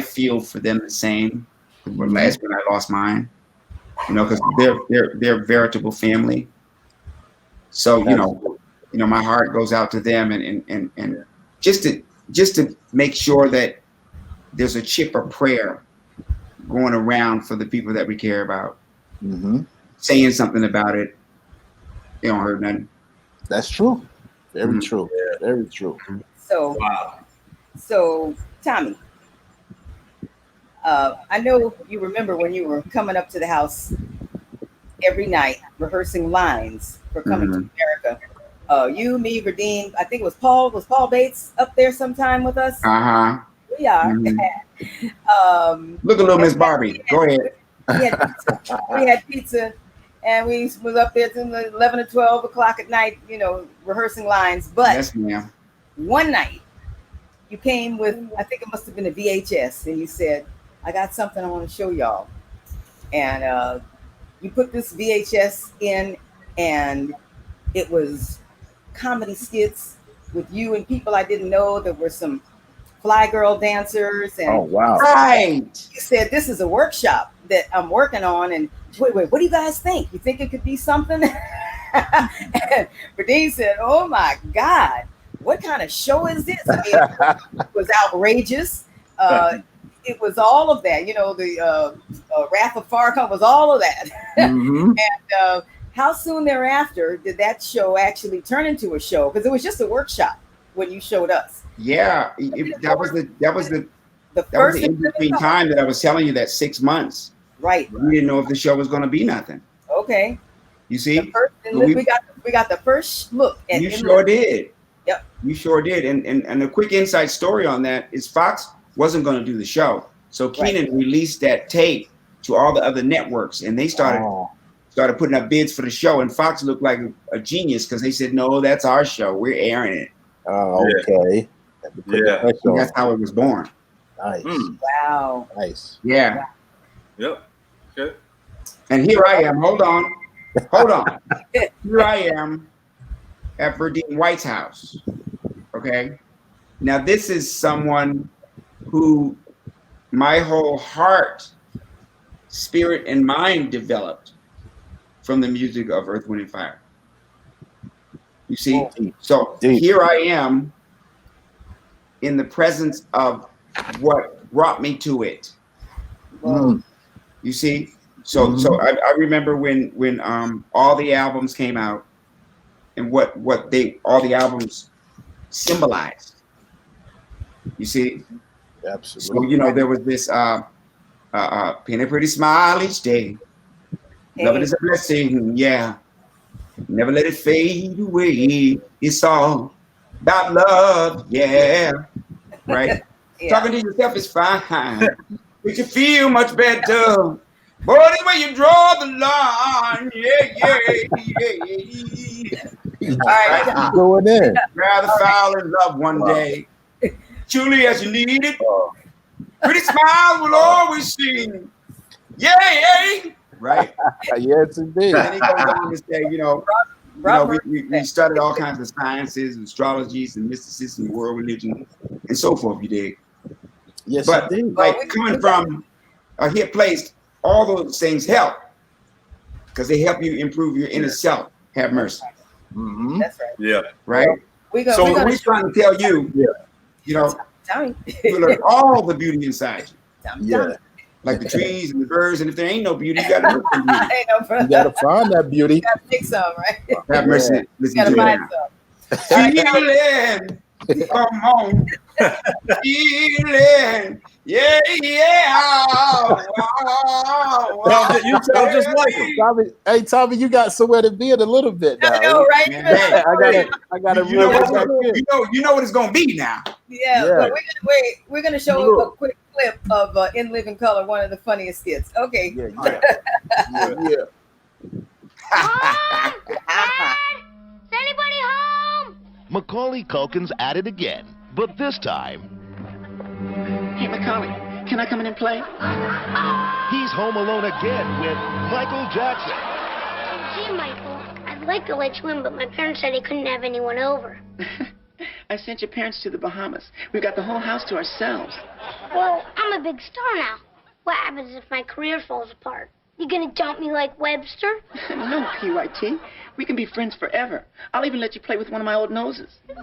feel for them the same. Last when I lost mine. You know, because they're a veritable family. So you know, my heart goes out to them, and just to make sure that there's a chip of prayer going around for the people that we care about. Mm-hmm. Saying something about it, they don't hurt nothing. That's true. Very Mhm. true. Very true. So, so Tommy, I know you remember when you were coming up to the house every night rehearsing lines for Coming to America. You, me, Verdine, I think it was Paul. Was Paul Bates up there sometime with us? Uh-huh. We are. Look at little Miss Barbie. Go ahead. We had pizza, and we was up there till 11 or 12 o'clock at night, you know, rehearsing lines. But Yes, ma'am. one night, you came with, I think it must have been a VHS, and you said, I got something I want to show y'all. And you put this VHS in, and it was comedy skits with you and people I didn't know. There were some fly girl dancers, and Oh wow. Right. you said, this is a workshop that I'm working on, and wait, what do you guys think? You think it could be something? And Verdine said, oh my God, what kind of show is this? I mean, it was outrageous. It was all of that, you know, the Wrath of Farrakhan was all of that. Mm-hmm. And how soon thereafter did that show actually turn into a show? Because it was just a workshop when you showed us. Yeah, that was the first in between time that I was telling you that 6 months. Right. We didn't know if the show was going to be nothing. Okay. You see, We got the first look. You sure did. Yep. You sure did. And a quick inside story on that is Fox wasn't going to do the show, so Keenan released that tape to all the other networks, and they started putting up bids for the show. And Fox looked like a genius because they said, "No, that's our show. We're airing it." Oh, okay. Yeah. That's how it was born. Nice. Wow. Nice. Yeah. Yep. Okay. And here I am. Hold on. Here I am at Verdine White's house. Okay. Now this is someone who my whole heart, spirit, and mind developed from the music of Earth, Wind, and Fire. You see? So here I am in the presence of what brought me to it. You see? So I remember when all the albums came out and what all the albums symbolized. You see? Absolutely. So you know there was this paint a pretty smile each day. Love it is a blessing, yeah. Never let it fade away. It's all about love, yeah. Right? Talking to yourself is fine. Makes you feel much better. Boy, the way you draw the line, yeah. All right. Going in. Rather fall in love one day. Truly as you need it. Pretty smile will always sing. Yeah. Right? Yes, indeed. And then he goes on to say, we studied all kinds of sciences, astrologies, and mysticism, world religion, and so forth, you dig? Yes, but indeed. like coming from a hit place, all those things help because they help you improve your inner self. Have mercy. Mm-hmm. That's right. Yeah. Right? We're trying to tell you, you learn all the beauty inside you. Yeah. Like the trees and the birds, and if there ain't no beauty, you gotta look for beauty. You gotta find that beauty. You gotta pick some, right? Have mercy. Listen to find that. Feeling Come on. Feeling. Yeah. You sound just like him. Tommy, hey Tommy, you got somewhere to be in a little bit now. I know, right? Yeah. I gotta You know reel what it back in. you know what it's gonna be now. Yeah, Yeah. but we're gonna show a quick clip of In Living Color, one of the funniest skits. Okay. Yeah. Mom! Dad! Is anybody home? Macaulay Culkin's at it again, but this time Hey, Macaulay, can I come in and play? he's home alone again with Michael Jackson. Gee, Michael, I'd like to let you in, but my parents said they couldn't have anyone over. I sent your parents to the Bahamas. We've got the whole house to ourselves. Well, I'm a big star now. What happens if my career falls apart? You gonna dump me like Webster? No, PYT. We can be friends forever. I'll even let you play with one of my old noses. Sure.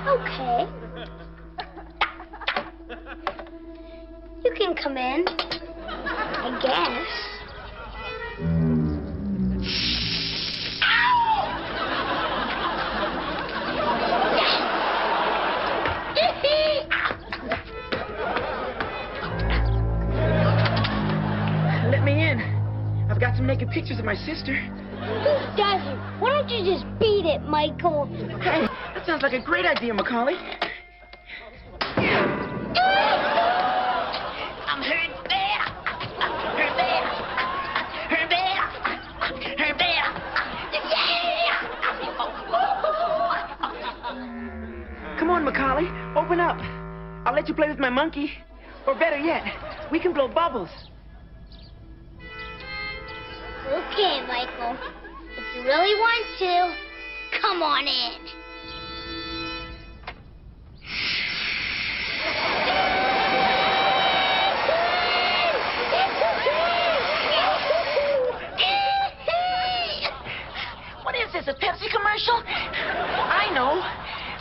Okay. You can come in, I guess. Let me in. I've got some naked pictures of my sister. Who doesn't? Why don't you just beat it, Michael? Hey, that sounds like a great idea, Macaulay. I'm hurt there. Hurt there. Hurt there. Hurt there. Yeah. Come on, Macaulay. Open up. I'll let you play with my monkey. Or better yet, we can blow bubbles. Okay, Michael. If you really want to, come on in. What is this, a Pepsi commercial? I know.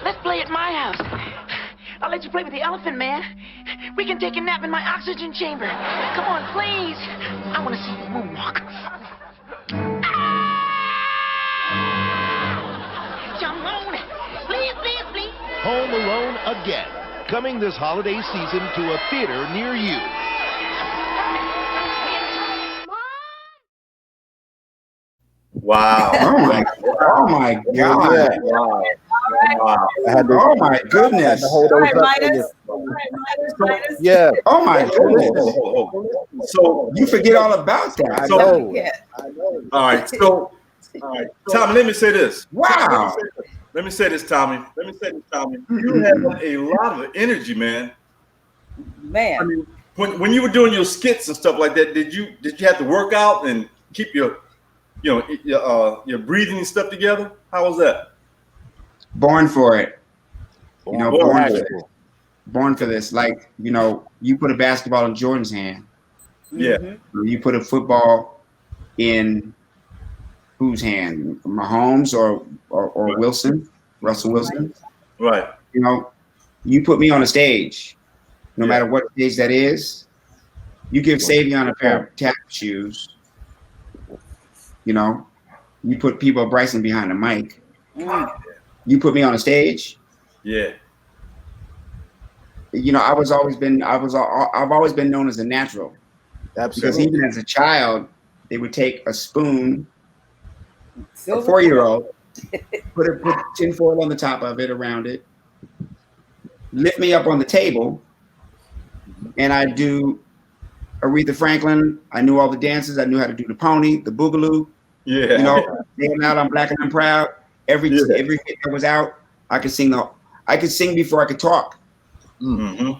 Let's play at my house. I'll let you play with the elephant man. We can take a nap in my oxygen chamber. Come on, please. I want to see you moonwalk. Jump on. Please, please, please. Home Alone again, coming this holiday season to a theater near you. Wow. Oh my God. Wow. I had to, Oh my goodness. hold All those right, up for Midas. you. All right, Midas. Yeah. Oh my goodness. Oh. So You forget all about I that. know. Yeah. all right. So Tommy, let me say this. Wow. Let me say this, Tommy. You have a lot of energy, man. I Man. mean, when you were doing your skits and stuff like that, did you have to work out and keep your breathing and stuff together? How was that? Born for it. You know, born for Right. this. Born for this. Like, you know, you put a basketball in Jordan's hand. Yeah. You put a football in whose hand? Mahomes or Wilson? Russell Wilson? Right. You know, you put me on a stage, no Yeah. matter what stage that is. You give Savion a pair of tap shoes. You know, you put People Bryson behind the mic. You put me on a stage. Yeah. You know, I've always been known as a natural, because Absolutely. even as a child, they would take a spoon, a Silver. 4-year-old, put tinfoil on the top of it, around it, lift me up on the table, and I do Aretha Franklin. I knew all the dances. I knew how to do the pony, the boogaloo. Yeah. You know, Damn Out, I'm Black and I'm Proud. Every hit that was out, I could sing before I could talk. Mm-hmm.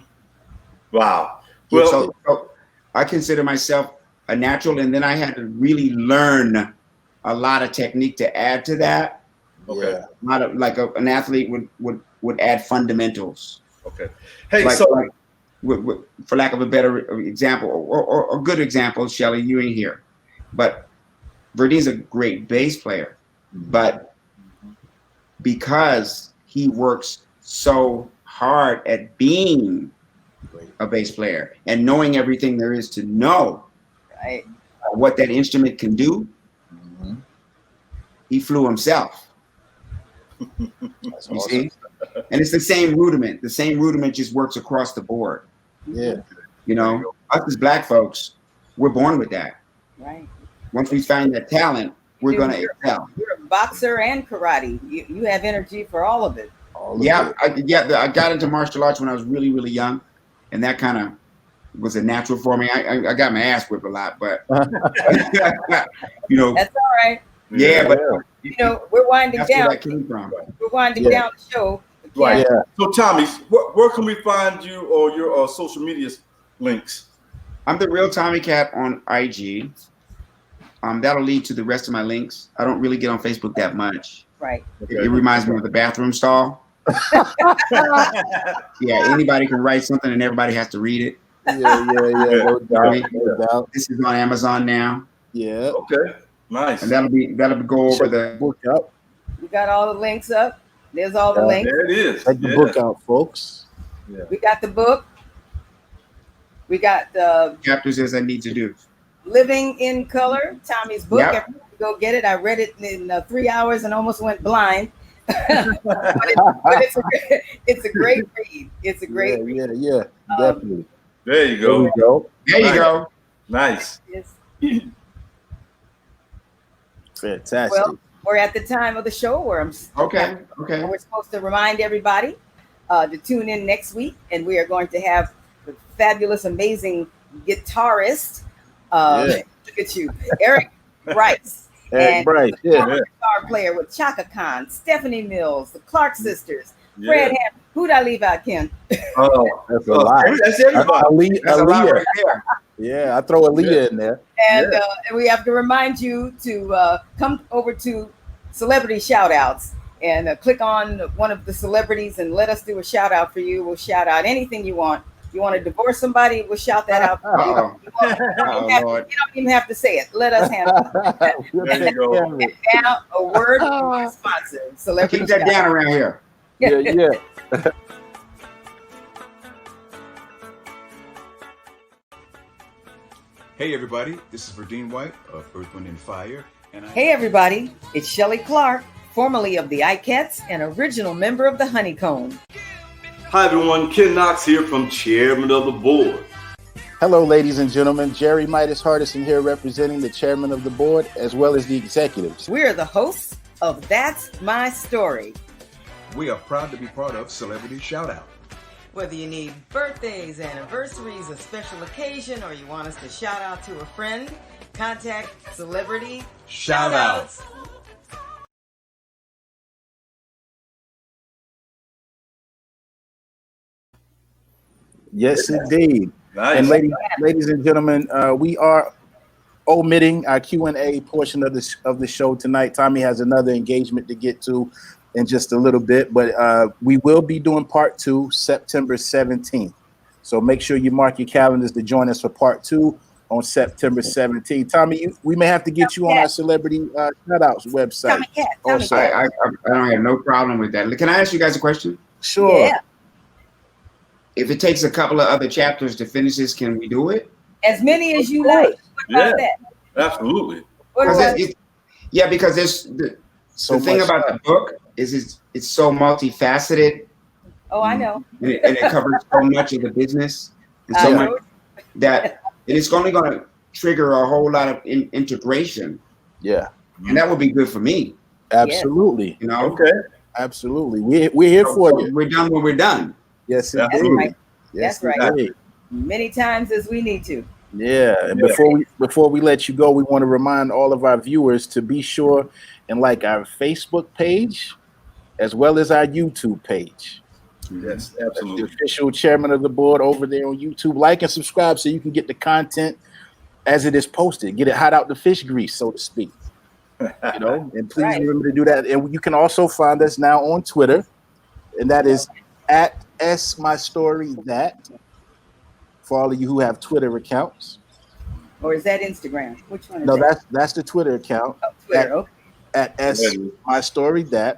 Wow. Well, So I consider myself a natural, and then I had to really learn a lot of technique to add to that. okay. Yeah. Not like an athlete would add fundamentals. Okay. Hey, Like, so for lack of a better example, or a good example, Shelly, you ain't here, but Verdine's a great bass player, but because he works so hard at being a bass player and knowing everything there is to know Right. what that instrument can do, he flew himself. That's You awesome. see? And it's the same rudiment. The same rudiment just works across the board. Yeah. You know, us as black folks, we're born with that. Right. Once we find that talent, we're going to excel. You're a boxer and karate. You have energy for all of it. Yeah, I got into martial arts when I was really, really young, and that kind of was a natural for me. I got my ass whipped a lot, but you know, that's all right. Yeah, but you know, we're winding that's down. where that came from. We're winding down the show. Right. Yeah. So, Tommy, where can we find you or your social media links? I'm the real Tommy Cat on IG. That'll lead to the rest of my links. I don't really get on Facebook that much. Right. It reminds me of the bathroom stall. Yeah, anybody can write something and everybody has to read it. Yeah. No doubt. No doubt. This is on Amazon now. Yeah. Okay. Nice. And that'll go over the book up. We got all the links up. There's all the links. There it is. Check the book out, folks. Yeah. We got the book. We got the chapters as I need to do. Living in Color, Tommy's book. Yep. Everybody go get it. I read it in 3 hours and almost went blind. but it's a great read. It's a great read. Yeah, definitely. There you go. There you go. Nice. Fantastic. Well, we're at the time of the show where we're supposed to remind everybody to tune in next week, and we are going to have the fabulous, amazing guitarist. Look at you, Eric Bryce. Eric Bryce, guitar player with Chaka Khan, Stephanie Mills, the Clark sisters, Fred Hammond. Who'd I leave out, Ken? Oh, that's a lot. That's everybody. Aaliyah. Yeah, I throw Aaliyah in there. And we have to remind you to come over to Celebrity Shoutouts and click on one of the celebrities and let us do a shout out for you. We'll shout out anything you want. You want to divorce somebody, we'll shout that out. You don't even have to say it. Let us handle it. There you go. And now a word from our sponsor, Celebrity Keep that down around here. Yeah. Hey everybody, this is Verdine White of Earth, Wind, and Fire. Hey everybody, it's Shelly Clark, formerly of the Ikettes and original member of the Honeycomb. Hi everyone, Ken Knox here from Chairmen of the Board. Hello, ladies and gentlemen. Jerry Midas Hardison here representing the Chairman of the Board as well as the executives. We are the hosts of That's My Story. We are proud to be part of Celebrity Shoutout. Whether you need birthdays, anniversaries, a special occasion, or you want us to shout out to a friend, contact Celebrity Shoutouts. Yes, indeed. Nice. And ladies and gentlemen, we are omitting our Q&A portion of the show tonight. Tommy has another engagement to get to in just a little bit, but we will be doing part 2 September 17th. So make sure you mark your calendars to join us for part 2 on September 17th. Tommy, we may have to get you on our Celebrity Shoutouts website. I don't have no problem with that. Can I ask you guys a question? Sure. Yeah. If it takes a couple of other chapters to finish this, can we do it? As many as you like. What about that? Absolutely. Because there's the thing about the book is it's so multifaceted. Oh, I know. And it covers so much of the business and so much that it's only going to trigger a whole lot of integration. Yeah. And that would be good for me. Absolutely. You know? Okay. Absolutely. We're here for you. We're done when we're done. Yes, That's indeed. right. Yes, That's right. indeed. Many times as we need to. Yeah, and before we let you go, we want to remind all of our viewers to be sure and like our Facebook page as well as our YouTube page. Yes, absolutely. The official Chairman of the Board over there on YouTube. Like and subscribe so you can get the content as it is posted. Get it hot out the fish grease, so to speak. You know, and please remember to do that. And you can also find us now on Twitter, and that is at @SMyStoryThat. For all of you who have Twitter accounts. Or is that Instagram? Which one is no, that? that's the Twitter account. Oh, Twitter, at @SMyStoryThat.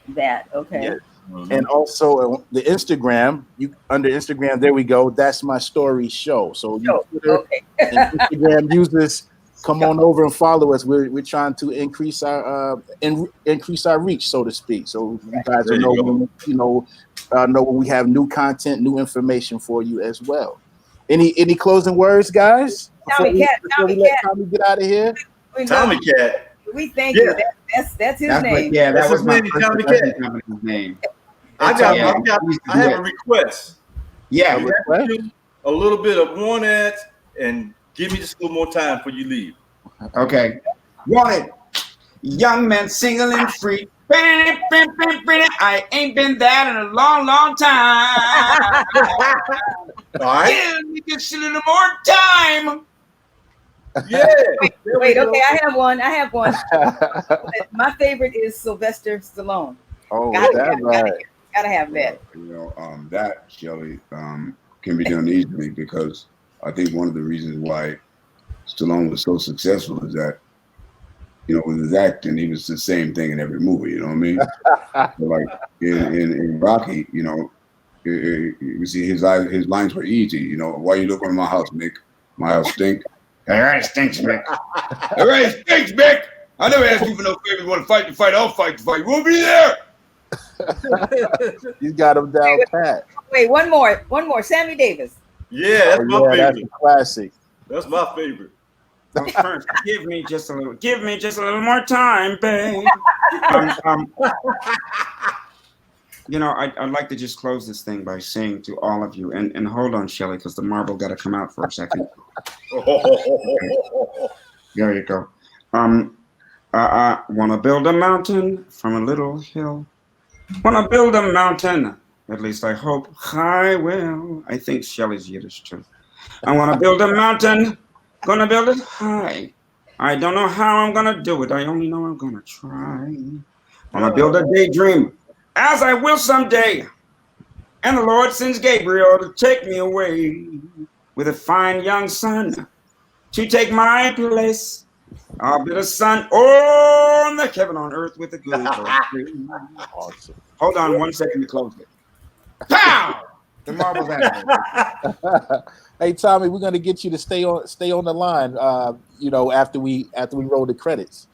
That, okay. Yeah. Mm-hmm. And also the Instagram, under Instagram, there we go. That's My Story Show. So Twitter and Instagram users come on over and follow us. We're trying to increase our reach, so to speak. So you guys will know when we have new content, new information for you as well. Any closing words, guys? Tommy Cat. Tommy get out of here. Tommy Cat. We thank you. That's his name. That was my Tommy Cat. name. I have a request. Yeah. A little bit of one ad and give me just a little more time before you leave. Okay. Wanted. Young man, single and free. I ain't been that in a long, long time. All right. Give me just a little more time. Yeah. Wait. Okay, I have one. My favorite is Sylvester Stallone. Oh, gotta have that. That, Shelly, can be done easily because I think one of the reasons why Stallone was so successful is that, with his acting, he was the same thing in every movie. You know what I mean? So like in Rocky, you see his lines were easy. Why you looking at my house, Mick? My house stink. All right, stinks, Mick. All right, stinks, Mick. I never asked you for no favor. You want to fight the fight? I'll fight the fight. You won't be there. You got him down pat. Wait, one more. Sammy Davis. Yeah, that's my favorite. That's a classic. That's my favorite. First, give me just a little more time, babe. I'd like to just close this thing by saying to all of you, and hold on, Shelly, because the marble got to come out for a second. There you go. I want to build a mountain from a little hill. Want to build a mountain. At least I hope I will. I think Shelly's Yiddish too. I want to build a mountain. Gonna build it high. I don't know how I'm gonna do it. I only know I'm gonna try. Wanna build a daydream, as I will someday. And the Lord sends Gabriel to take me away with a fine young son to take my place. I'll build a son on the heaven on earth with a good awesome. Hold on 1 second to close it. Pow! The marble's out. Hey Tommy, we're gonna get you to stay on the line. After we roll the credits.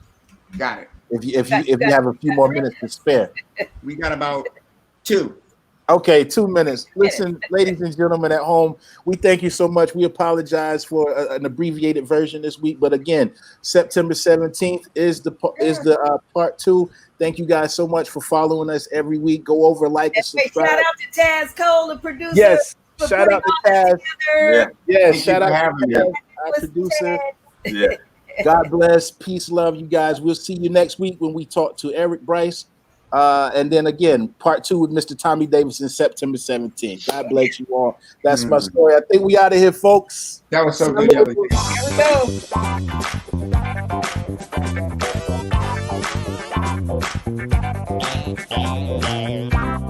Got it. If you have a few more minutes to spare. We got about 2. Okay, 2 minutes. Listen, ladies and gentlemen at home, we thank you so much. We apologize for an abbreviated version this week, but again, September 17th is the part 2. Thank you guys so much for following us every week. Go over, like, and subscribe. Shout out to Tazz Cole, the producer. Yes, shout out to Tazz. Yeah, shout out to Tazz, our producer. Yeah. God bless, peace, love, you guys. We'll see you next week when we talk to Eric Bryce. And then again, part 2 with Mr. Tommy Davidson, September 17th. God bless you all. That's my story. I think we out of here, folks. That was so good. Here we go.